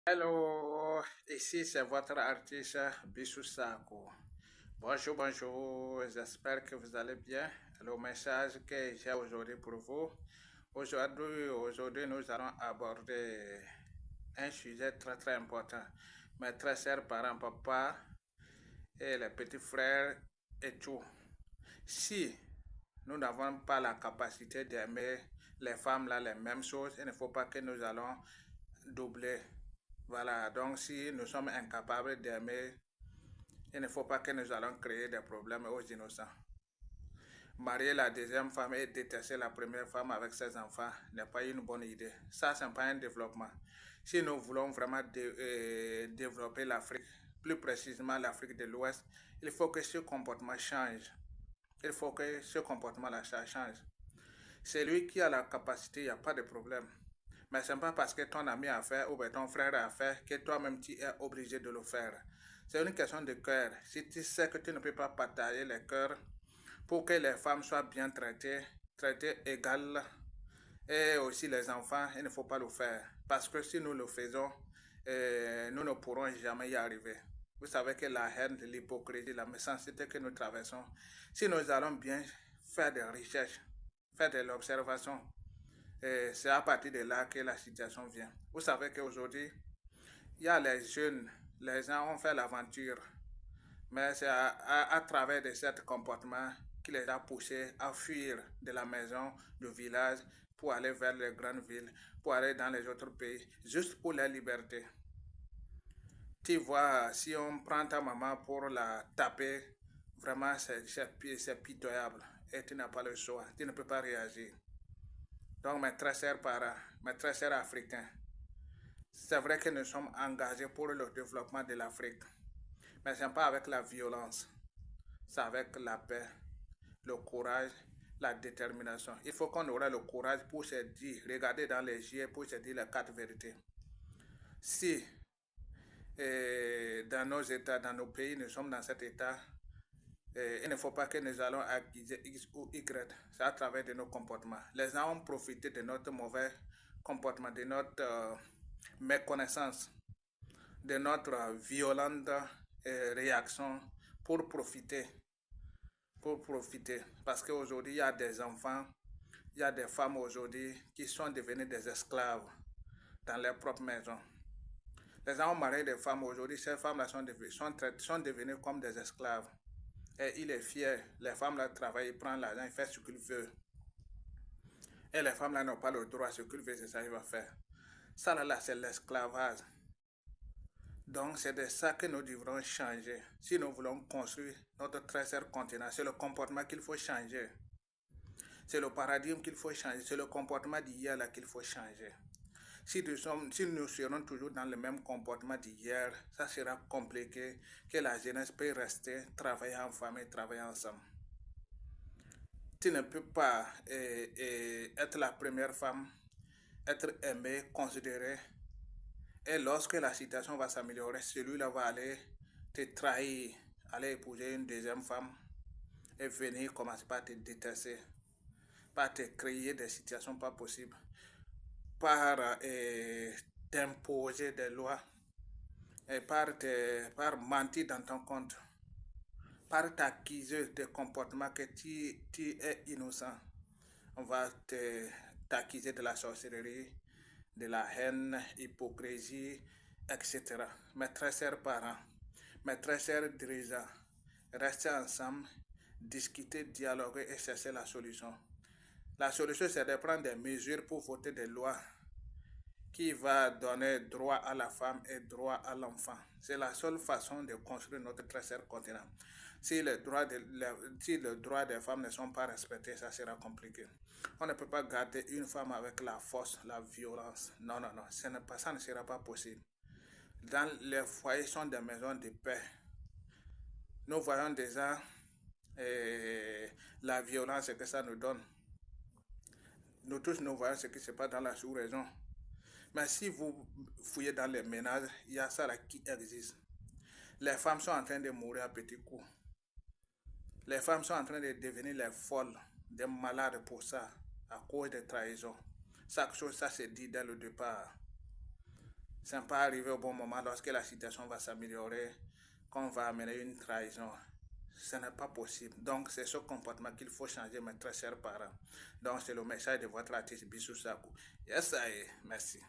Hello, ici c'est votre artiste Bissou Sako. Bonjour, bonjour, j'espère que vous allez bien. Le message que j'ai aujourd'hui pour vous. Aujourd'hui, nous allons aborder un sujet très très important. Mes très chers parents, papa et les petits frères et tout. Si nous n'avons pas la capacité d'aimer les femmes là les mêmes choses, il ne faut pas que nous allons doubler. Voilà, donc si nous sommes incapables d'aimer, il ne faut pas que nous allons créer des problèmes aux innocents. Marier la deuxième femme et détester la première femme avec ses enfants n'est pas une bonne idée. Ça, ce n'est pas un développement. Si nous voulons vraiment développer l'Afrique, plus précisément l'Afrique de l'Ouest, il faut que ce comportement change. Il faut que ce comportement-là change. C'est lui qui a la capacité, il n'y a pas de problème. Mais ce n'est pas parce que ton ami a fait ou ton frère a fait que toi-même tu es obligé de le faire. C'est une question de cœur. Si tu sais que tu ne peux pas partager les cœurs pour que les femmes soient bien traitées, traitées égales, et aussi les enfants, il ne faut pas le faire. Parce que si nous le faisons, nous ne pourrons jamais y arriver. Vous savez que la haine, l'hypocrisie, la méchanceté que nous traversons, si nous allons bien faire des recherches, faire de l'observation, c'est à partir de là que la situation vient. Vous savez qu'aujourd'hui, il y a les jeunes, les gens ont fait l'aventure, mais c'est à travers de ce comportement qui les a poussés à fuir de la maison, du village, pour aller vers les grandes villes, pour aller dans les autres pays, juste pour la liberté. Tu vois, si on prend ta maman pour la taper, vraiment c'est pitoyable et tu n'as pas le choix, tu ne peux pas réagir. Donc mes très chers parents, mes très chers africains, c'est vrai que nous sommes engagés pour le développement de l'Afrique, mais ce n'est pas avec la violence, c'est avec la paix, le courage, la détermination. Il faut qu'on ait le courage pour se dire, regarder dans les yeux, pour se dire les quatre vérités. Si dans nos États, dans nos pays, nous sommes dans cet état, il ne faut pas que nous allons accuser X ou Y. C'est à travers de nos comportements. Les gens ont profité de notre mauvais comportement, de notre méconnaissance, de notre violente réaction pour profiter. Pour profiter. Parce qu'aujourd'hui, il y a des enfants, il y a des femmes aujourd'hui qui sont devenues des esclaves dans leur propre maison. Les gens ont marié des femmes aujourd'hui, ces femmes-là sont devenues comme des esclaves. Et il est fier, les femmes-là travaillent, ils prennent l'argent, ils font ce qu'ils veulent. Et les femmes-là n'ont pas le droit à ce qu'ils veulent, c'est ça qu'ils vont faire. Ça là, c'est l'esclavage. Donc, c'est de ça que nous devrons changer. Si nous voulons construire notre très cher continent, c'est le comportement qu'il faut changer. C'est le paradigme qu'il faut changer. C'est le comportement d'hier là qu'il faut changer. Si nous serons toujours dans le même comportement d'hier, ça sera compliqué que la jeunesse peut rester, travailler en famille, travailler ensemble. Tu ne peux pas être la première femme, être aimée, considérée. Et lorsque la situation va s'améliorer, celui-là va aller te trahir, aller épouser une deuxième femme et venir commencer par te détester, par te créer des situations pas possibles, par t'imposer des lois, et par mentir dans ton compte, par t'accuser de comportements que tu es innocent. On va t'accuser de la sorcellerie, de la haine, hypocrisie, etc. Mes très chers parents, mes très chers dirigeants, restez ensemble, discuter, dialoguer et chercher la solution. La solution, c'est de prendre des mesures pour voter des lois qui va donner droit à la femme et droit à l'enfant. C'est la seule façon de construire notre très cher continent. Si si les droits des femmes ne sont pas respectés, ça sera compliqué. On ne peut pas garder une femme avec la force, la violence. Non, non, non, ça ne sera pas possible. Dans les foyers sont des maisons de paix. Nous voyons déjà la violence que ça nous donne. Nous tous, nous voyons ce qui se passe dans la sous-région. Mais si vous fouillez dans les ménages, il y a ça là qui existe. Les femmes sont en train de mourir à petits coups. Les femmes sont en train de devenir les folles, des malades pour ça, à cause des trahisons. Chaque chose, ça se dit dès le départ. Ça n'est pas arrivé au bon moment lorsque la situation va s'améliorer, qu'on va amener une trahison. Ce n'est pas possible. Donc, c'est ce comportement qu'il faut changer, mes très chers parents. Donc, c'est le message de votre artiste Bissou Sakou. Yes, ça y est. Merci.